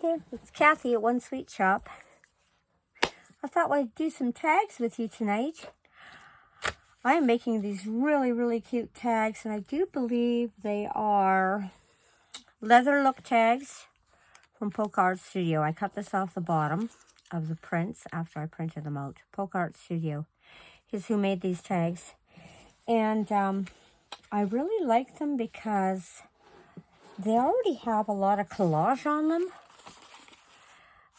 there, it's Kathy at One Sweet Shop. I thought I'd do some tags with you tonight. I am making these really cute tags, and I do believe they are leather look tags from Polka Art Studio. I cut this off the bottom of the prints after I printed them out. Polka Art Studio is who made these tags. And I really like them because they already have a lot of collage on them.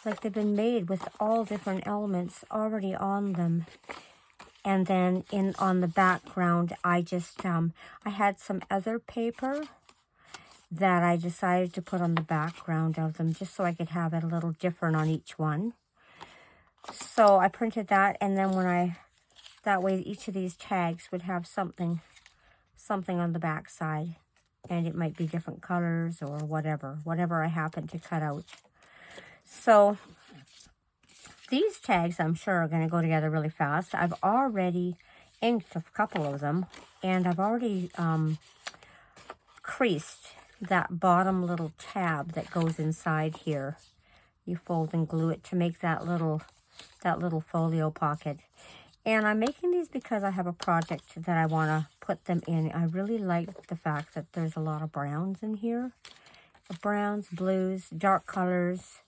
Like they've been made with all different elements already on them. And then on the background, I just, I had some other paper that I decided to put on the background of them just so I could have it a little different on each one. So I printed that, and then that way each of these tags would have something on the back side. And it might be different colors or whatever I happen to cut out. So these tags, I'm sure, are going to go together really fast. I've already inked a couple of them, and I've already creased that bottom little tab that goes inside here. You fold and glue it to make that little folio pocket. And I'm making these because I have a project that I want to put them in. I really like the fact that there's a lot of browns in here. Browns, blues, dark colors,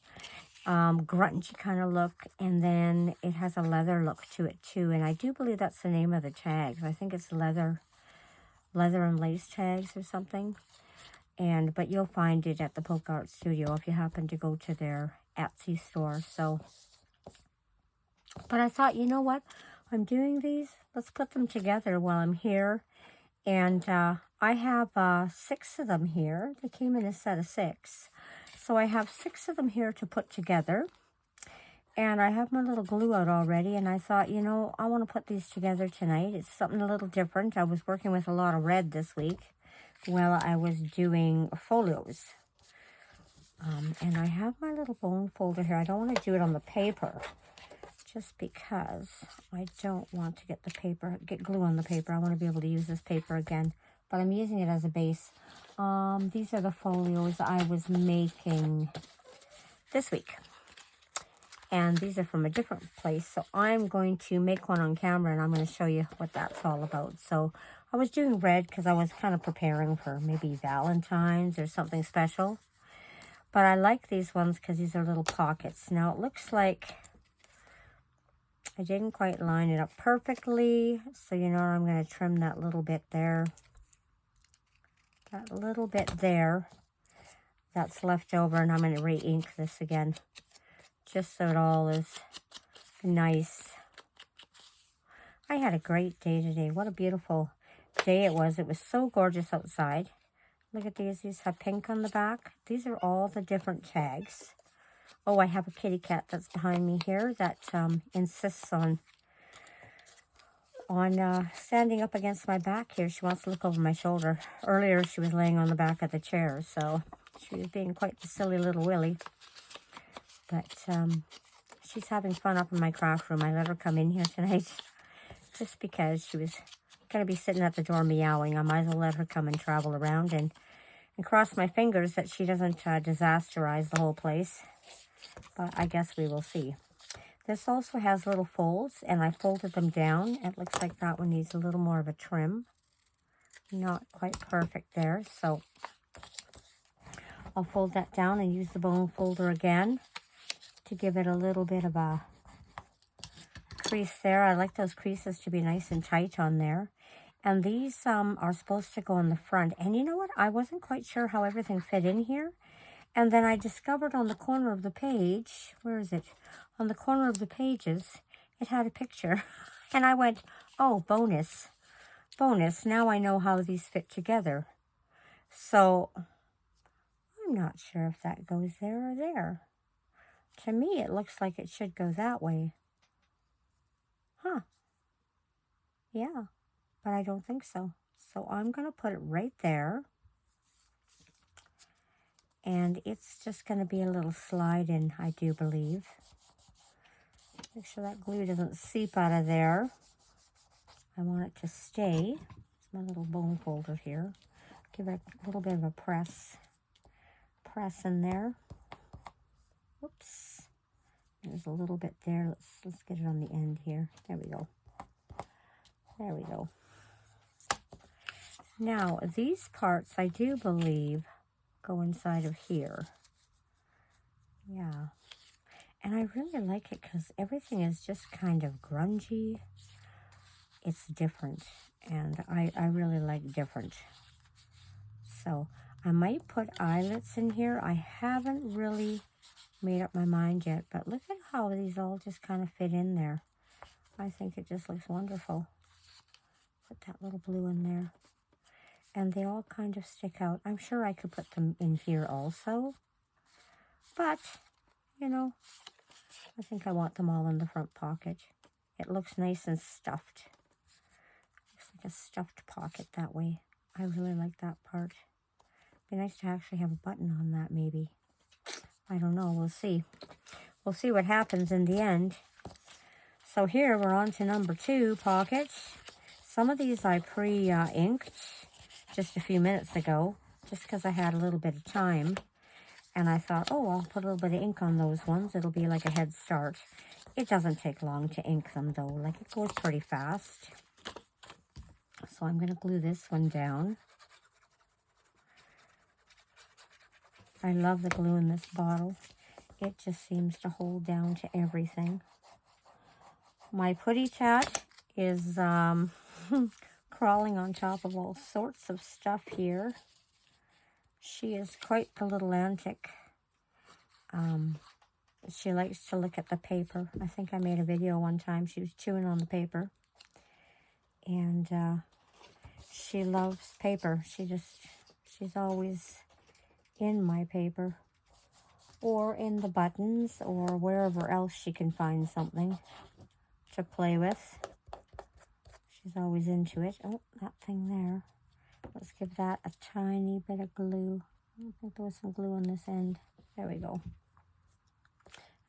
grungy kind of look. And then it has a leather look to it too. And I do believe that's the name of the tags. I think it's leather and lace tags or something. But you'll find it at the Polka Art Studio if you happen to go to their Etsy store. But I thought, you know what? I'm doing these. Let's put them together while I'm here. And I have 6 of them here. They came in a set of 6. So I have 6 of them here to put together. And I have my little glue out already. And I thought, you know, I want to put these together tonight. It's something a little different. I was working with a lot of red this week while I was doing folios. And I have my little bone folder here. I don't want to do it on the paper, just because I don't want to get glue on the paper. I want to be able to use this paper again, but I'm using it as a base. These are the folios I was making this week, and these are from a different place. So I'm going to make one on camera, and I'm going to show you what that's all about. So I was doing red because I was kind of preparing for maybe Valentine's or something special. But I like these ones because these are little pockets. Now it looks like I didn't quite line it up perfectly. So you know, I'm going to trim that little bit there. That little bit there that's left over. And I'm going to re-ink this again, just so it all is nice. I had a great day today. What a beautiful day it was. It was so gorgeous outside. Look at these. These have pink on the back. These are all the different tags. Oh, I have a kitty cat that's behind me here that insists on standing up against my back here. She wants to look over my shoulder. Earlier, she was laying on the back of the chair, so she was being quite the silly little willy. But she's having fun up in my craft room. I let her come in here tonight just because she was going to be sitting at the door meowing. I might as well let her come and travel around and cross my fingers that she doesn't disasterize the whole place. But I guess we will see. This also has little folds, and I folded them down. It looks like that one needs a little more of a trim. Not quite perfect there, so I'll fold that down and use the bone folder again to give it a little bit of a crease there. I like those creases to be nice and tight on there. And these are supposed to go in the front. And you know what? I wasn't quite sure how everything fit in here. And then I discovered on the corner of the page, where is it? On the corner of the pages, it had a picture. And I went, oh, bonus. Bonus. Now I know how these fit together. So I'm not sure if that goes there or there. To me, it looks like it should go that way. Huh. Yeah, but I don't think so. So I'm going to put it right there. And it's just going to be a little slide in, I do believe. Make sure that glue doesn't seep out of there. I want it to stay. It's my little bone folder here. Give it a little bit of a press in there. Oops. There's a little bit there. Let's get it on the end here. There we go. There we go. Now, these parts, I do believe, go inside of here. Yeah. And I really like it because everything is just kind of grungy. It's different. And I really like different. So, I might put eyelets in here. I haven't really made up my mind yet. But look at how these all just kind of fit in there. I think it just looks wonderful. Put that little blue in there. And they all kind of stick out. I'm sure I could put them in here also. But, you know, I think I want them all in the front pocket. It looks nice and stuffed. Looks like a stuffed pocket that way. I really like that part. Be nice to actually have a button on that maybe. I don't know. We'll see. We'll see what happens in the end. So here we're on to number 2 pockets. Some of these I pre-inked just a few minutes ago, just because I had a little bit of time. And I thought, oh, I'll put a little bit of ink on those ones. It'll be like a head start. It doesn't take long to ink them though. Like it goes pretty fast. So I'm going to glue this one down. I love the glue in this bottle. It just seems to hold down to everything. My putty tat is crawling on top of all sorts of stuff here. She is quite the little antic. She likes to look at the paper. I think I made a video one time. She was chewing on the paper. And she loves paper. She's always in my paper. Or in the buttons, or wherever else she can find something to play with. She's always into it. Oh, that thing there. Let's give that a tiny bit of glue. I think there was some glue on this end. There we go.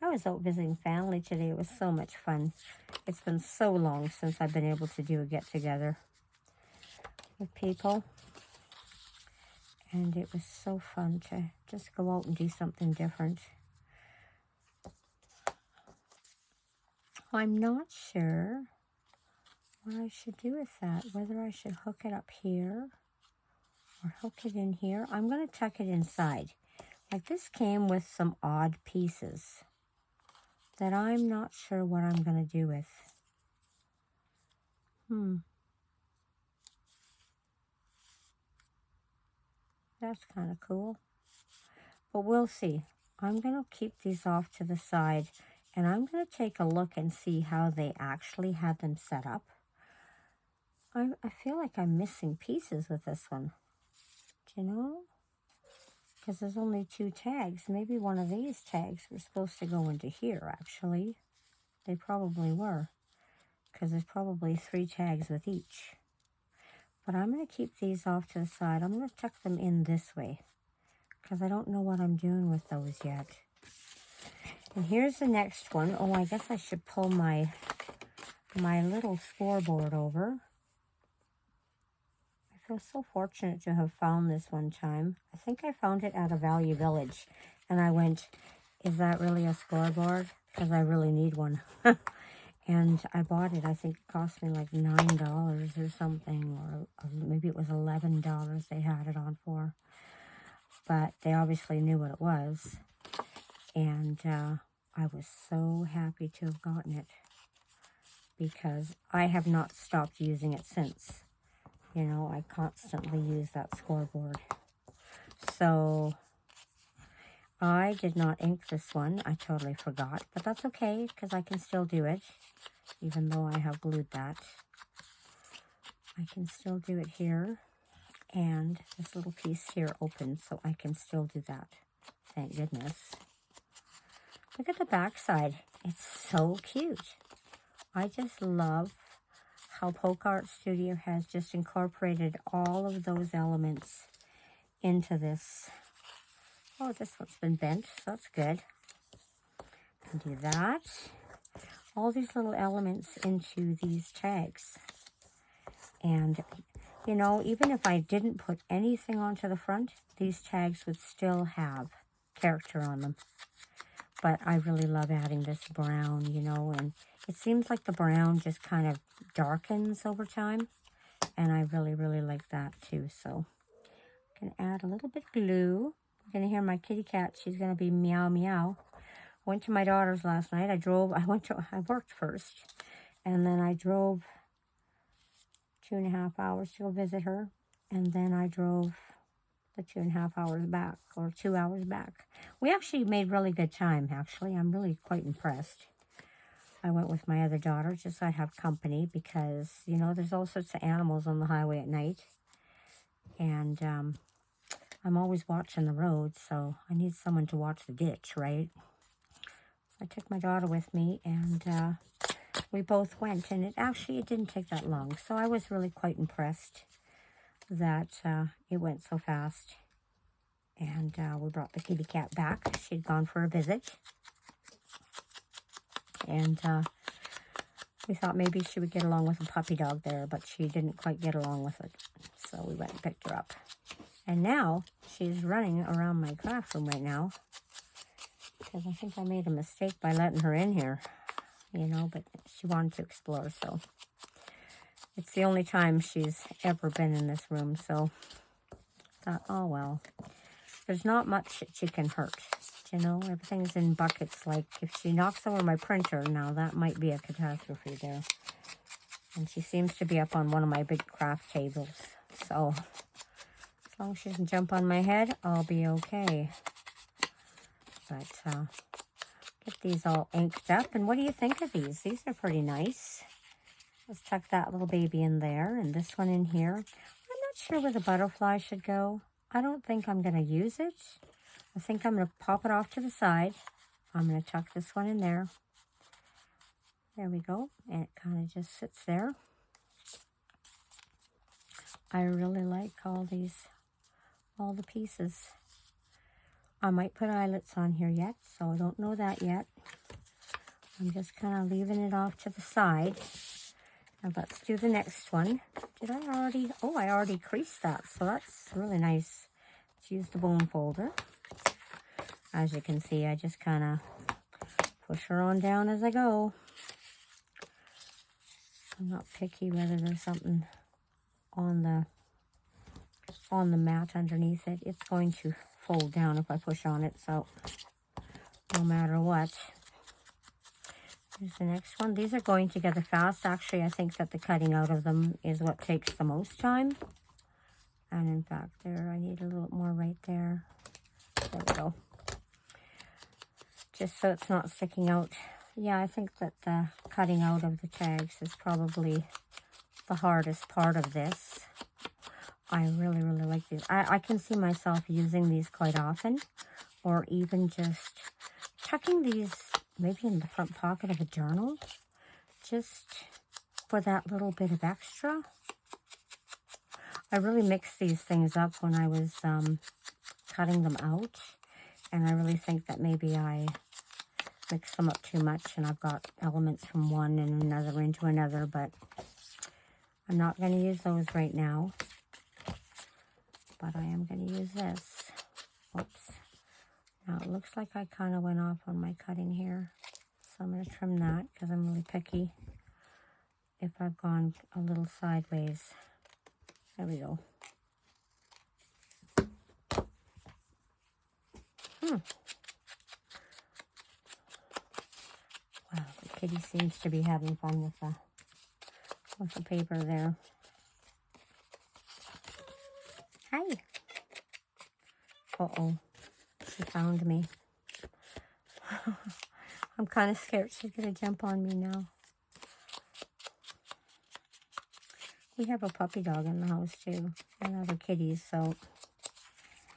I was out visiting family today. It was so much fun. It's been so long since I've been able to do a get-together with people. And it was so fun to just go out and do something different. I'm not sure what I should do with that. Whether I should hook it up here or hook it in here. I'm going to tuck it inside. Like this came with some odd pieces that I'm not sure what I'm going to do with. That's kind of cool. But we'll see. I'm going to keep these off to the side. And I'm going to take a look and see how they actually had them set up. I feel like I'm missing pieces with this one. Do you know? Because there's only 2 tags. Maybe one of these tags were supposed to go into here, actually. They probably were. Because there's probably 3 tags with each. But I'm going to keep these off to the side. I'm going to tuck them in this way. Because I don't know what I'm doing with those yet. And here's the next one. Oh, I guess I should pull my little scoreboard over. I feel so fortunate to have found this one time. I think I found it at a Value Village. And I went, is that really a scoreboard? Because I really need one. And I bought it. I think it cost me like $9 or something. Or maybe it was $11 they had it on for. But they obviously knew what it was. And I was so happy to have gotten it. Because I have not stopped using it since. You know, I constantly use that scoreboard. So, I did not ink this one. I totally forgot. But that's okay, because I can still do it. Even though I have glued that. I can still do it here. And this little piece here opens, so I can still do that. Thank goodness. Look at the back side. It's so cute. I just love how Polka Art Studio has just incorporated all of those elements into this. Oh, this one's been bent, so that's good. And do that. All these little elements into these tags. And, you know, even if I didn't put anything onto the front, these tags would still have character on them. But I really love adding this brown, you know, and it seems like the brown just kind of darkens over time. And I really, really like that too. So I'm going to add a little bit of glue. You're going to hear my kitty cat. She's going to be meow, meow. I went to my daughter's last night. I worked first. And then I drove 2.5 hours to go visit her. And then I drove the 2.5 hours back, or 2 hours back. We actually made really good time, actually. I'm really quite impressed. I went with my other daughter just so I'd have company because, you know, there's all sorts of animals on the highway at night. And I'm always watching the road, so I need someone to watch the ditch, right? So I took my daughter with me, and we both went, and it didn't take that long. So I was really quite impressed that it went so fast. And we brought the kitty cat back. She'd gone for a visit. And we thought maybe she would get along with a puppy dog there, but she didn't quite get along with it. So we went and picked her up. And now she's running around my craft room right now, because I think I made a mistake by letting her in here, you know, but she wanted to explore. So it's the only time she's ever been in this room. So I thought, oh, well, there's not much that she can hurt. You know, everything's in buckets. Like, if she knocks over my printer, now that might be a catastrophe there. And she seems to be up on one of my big craft tables. So, as long as she doesn't jump on my head, I'll be okay. But, get these all inked up. And what do you think of these? These are pretty nice. Let's tuck that little baby in there, and this one in here. I'm not sure where the butterfly should go. I don't think I'm going to use it. I think I'm going to pop it off to the side. I'm going to tuck this one in there. There we go. And it kind of just sits there. I really like all the pieces. I might put eyelets on here yet, so I don't know that yet. I'm just kind of leaving it off to the side. Now let's do the next one. Did I already? Oh, I already creased that, so that's really nice. Let's use the bone folder. As you can see, I just kind of push her on down as I go. I'm not picky whether there's something on the mat underneath it. It's going to fold down if I push on it, so no matter what. Here's the next one. These are going together fast. Actually, I think that the cutting out of them is what takes the most time. And in fact, there, I need a little more right there. There we go. Just so it's not sticking out. Yeah, I think that the cutting out of the tags is probably the hardest part of this. I really, really like these. I can see myself using these quite often, or even just tucking these maybe in the front pocket of a journal, just for that little bit of extra. I really mixed these things up when I was cutting them out, and I really think that maybe I mixed them up too much, and I've got elements from one and another into another, but I'm not going to use those right now. But I am going to use this. Oops. Now it looks like I kind of went off on my cutting here. So I'm going to trim that because I'm really picky if I've gone a little sideways. There we go. Wow, the kitty seems to be having fun with the paper there. Hi. Uh-oh. She found me. I'm kind of scared she's going to jump on me now. We have a puppy dog in the house too, and other kitties, so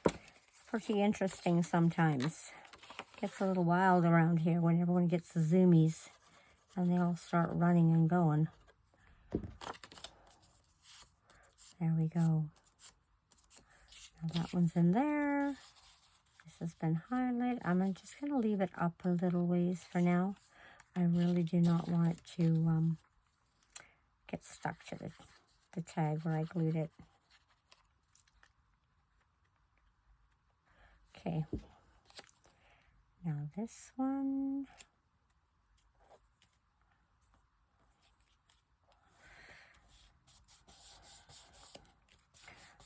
it's pretty interesting sometimes. It gets a little wild around here when everyone gets the zoomies and they all start running and going. There we go. Now that one's in there. This has been highlighted. I'm just going to leave it up a little ways for now. I really do not want it to get stuck to the tag where I glued it. Okay. Now this one.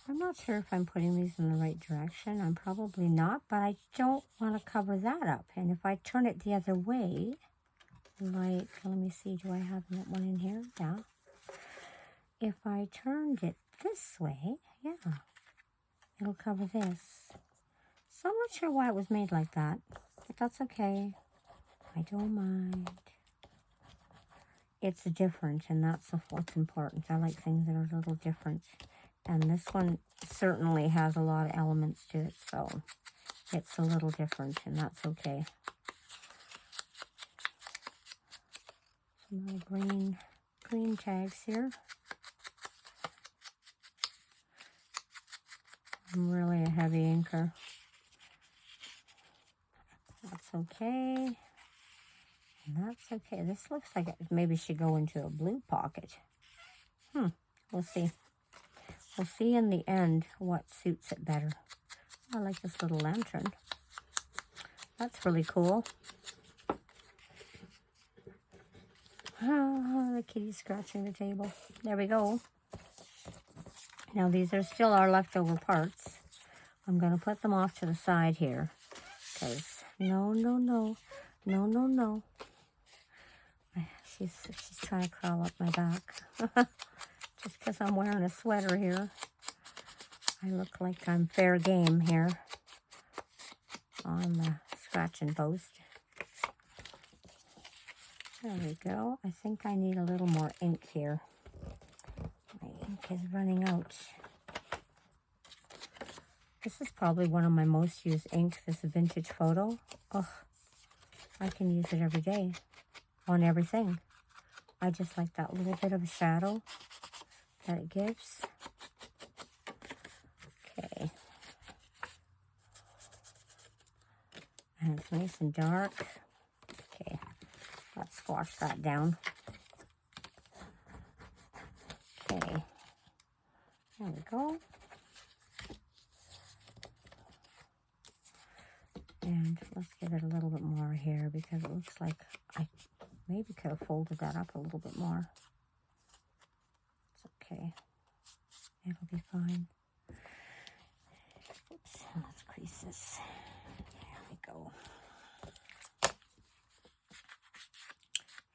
I'm not sure if I'm putting these in the right direction. I'm probably not, but I don't want to cover that up. And if I turn it the other way, like, let me see, do I have that one in here? Yeah. If I turned it this way, yeah, it'll cover this. So I'm not sure why it was made like that, but that's okay. I don't mind. It's different, and that's what's important. I like things that are a little different. And this one certainly has a lot of elements to it, so it's a little different, and that's okay. Some little green tags here. I'm really a heavy inker. That's okay. And that's okay. This looks like it maybe should go into a blue pocket. We'll see. We'll see in the end what suits it better. I like this little lantern. That's really cool. Oh, the kitty's scratching the table. There we go. Now these are still our leftover parts. I'm going to put them off to the side here. Because no. She's trying to crawl up my back. Just because I'm wearing a sweater here. I look like I'm fair game here on the scratching post. There we go. I think I need a little more ink here. My ink is running out. This is probably one of my most used ink, this vintage photo. Oh, I can use it every day on everything. I just like that little bit of a shadow that it gives. Okay. And it's nice and dark. Okay, let's squash that down. Okay, there we go. And let's give it a little bit more here because it looks like I maybe could have folded that up a little bit more. It's okay. It'll be fine. Oops, let's crease this. There we go.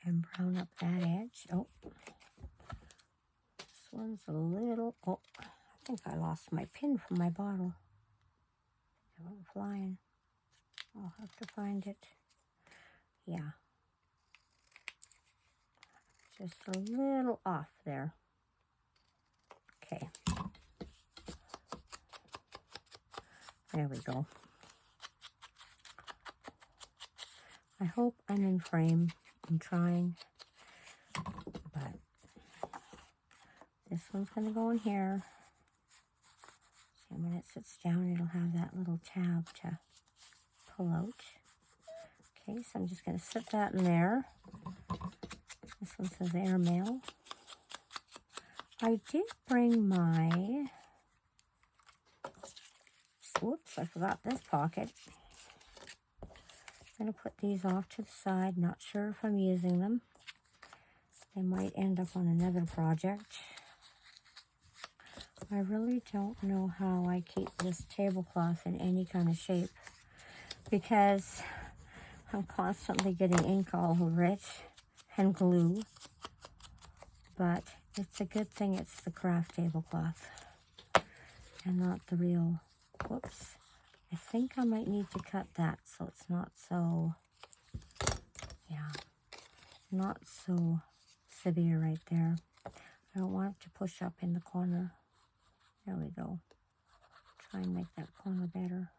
And brown up that edge. Oh, this one's a little, oh, I think I lost my pin from my bottle. It went flying. I'll have to find it. Yeah. Just a little off there. Okay. There we go. I hope I'm in frame. I'm trying. But this one's going to go in here. See, when it sits down, it'll have that little tab to pull out. Okay, so I'm just going to sit that in there. This one says airmail. I did bring my, whoops, I forgot this pocket. I'm going to put these off to the side. Not sure if I'm using them. They might end up on another project. I really don't know how I keep this tablecloth in any kind of shape because I'm constantly getting ink all over it and glue. But it's a good thing it's the craft tablecloth and not the real, whoops. I think I might need to cut that so it's not so, yeah, not so severe right there. I don't want it to push up in the corner. There we go. Try and make that corner better.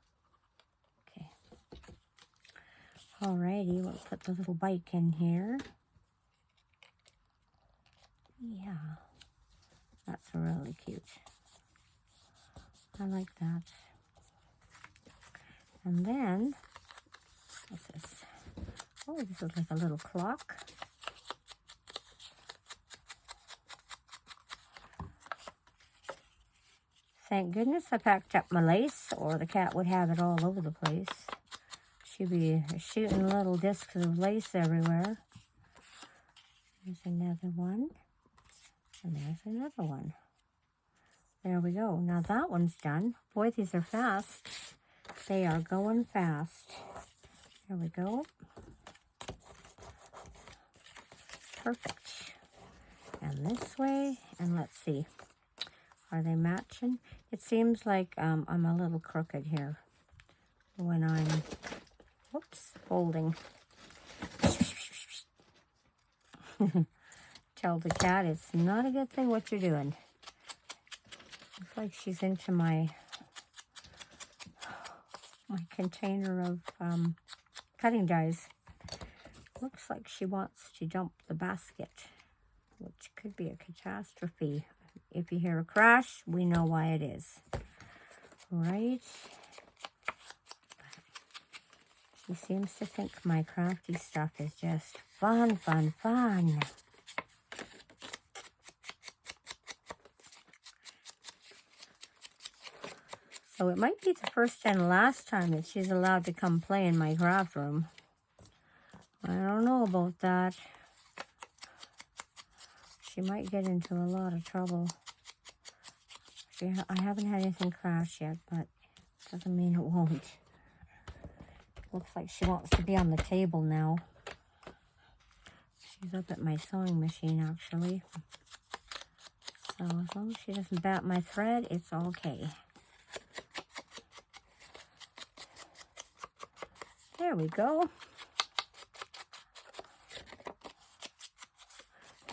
Okay. Alrighty, we'll put the little bike in here. Yeah, that's really cute. I like that. And then, what's this? Oh, this is like a little clock. Thank goodness I packed up my lace, or the cat would have it all over the place. She'd be shooting little discs of lace everywhere. There's another one. And there's another one. There we go. Now that one's done. Boy, these are fast. They are going fast. There we go. Perfect. And this way. And let's see. Are they matching? It seems like I'm a little crooked here when I'm, whoops, folding. Tell the cat it's not a good thing what you're doing. Looks like she's into my container of cutting dies. Looks like she wants to dump the basket, which could be a catastrophe. If you hear a crash, we know why it is. Right? She seems to think my crafty stuff is just fun, fun, fun. So it might be the first and last time that she's allowed to come play in my craft room. I don't know about that. She might get into a lot of trouble. I haven't had anything crash yet, but doesn't mean it won't. Looks like she wants to be on the table now. She's up at my sewing machine, actually. So as long as she doesn't bat my thread, it's okay. There we go.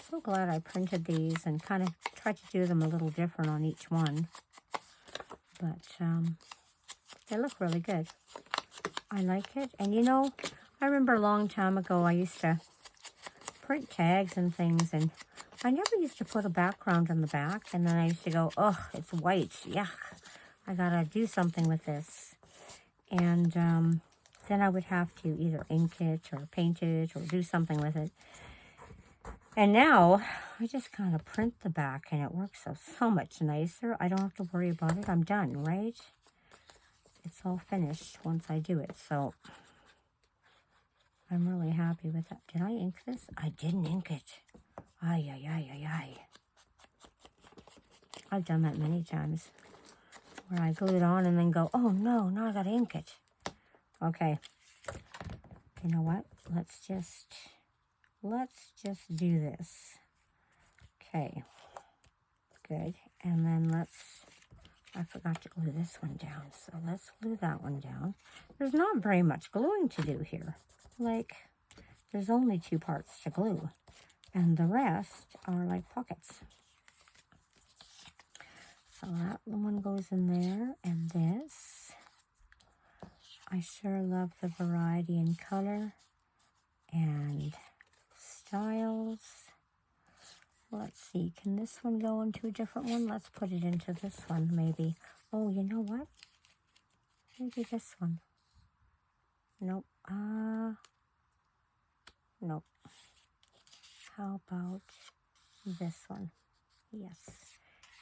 So glad I printed these and kind of tried to do them a little different on each one. But they look really good. I like it. And you know, I remember a long time ago I used to print tags and things, and I never used to put a background on the back. And then I used to go, oh, it's white. Yuck. I gotta do something with this. And then I would have to either ink it or paint it or do something with it. And now I just kind of print the back and it works so much nicer. I don't have to worry about it. I'm done, right? It's all finished once I do it. So I'm really happy with that. Did I ink this? I didn't ink it. Ay, ay, ay, ay, ay. I've done that many times where I glue it on and then go, oh no, now I gotta ink it. Okay. You know what? Let's just do this. Okay. Good. And then I forgot to glue this one down. So let's glue that one down. There's not very much gluing to do here. Like, there's only 2 parts to glue. And the rest are like pockets. So that one goes in there. And this. I sure love the variety in color and styles. Let's see, can this one go into a different one? Let's put it into this one, maybe. Oh, you know what? Maybe this one. Nope. Nope. How about this one? Yes.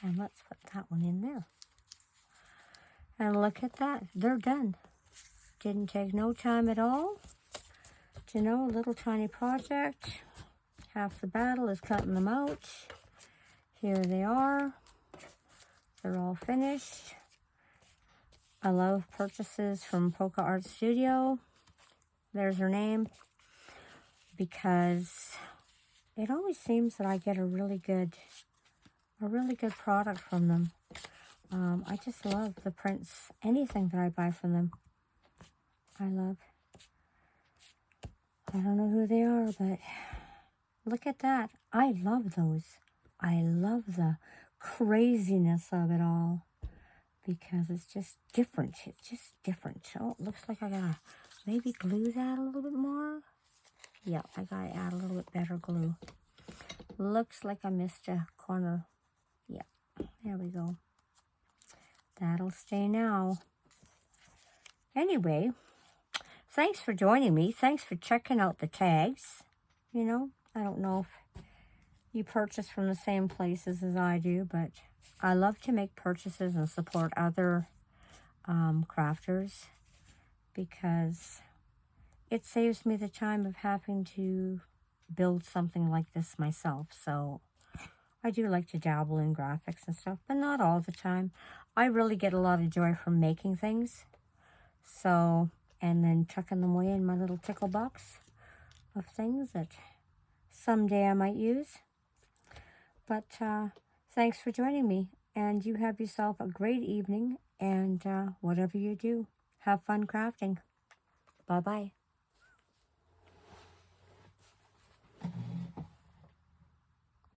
And let's put that one in there. And look at that. They're done. Didn't take no time at all. You know, a little tiny project. Half the battle is cutting them out. Here they are. They're all finished. I love purchases from Polka Art Studio. There's her name. Because it always seems that I get a really good product from them. I just love the prints. Anything that I buy from them, I love. I don't know who they are, but look at that. I love those. I love the craziness of it all because it's just different. It's just different. Oh, it looks like I gotta maybe glue that a little bit more. Yeah, I gotta add a little bit better glue. Looks like I missed a corner. Yeah, there we go. That'll stay now. Anyway, thanks for joining me. Thanks for checking out the tags. You know, I don't know if you purchase from the same places as I do, but I love to make purchases and support other crafters because it saves me the time of having to build something like this myself. So I do like to dabble in graphics and stuff, but not all the time. I really get a lot of joy from making things. So, and then tucking them away in my little tickle box of things that someday I might use. But thanks for joining me, and you have yourself a great evening, and whatever you do, have fun crafting. Bye-bye.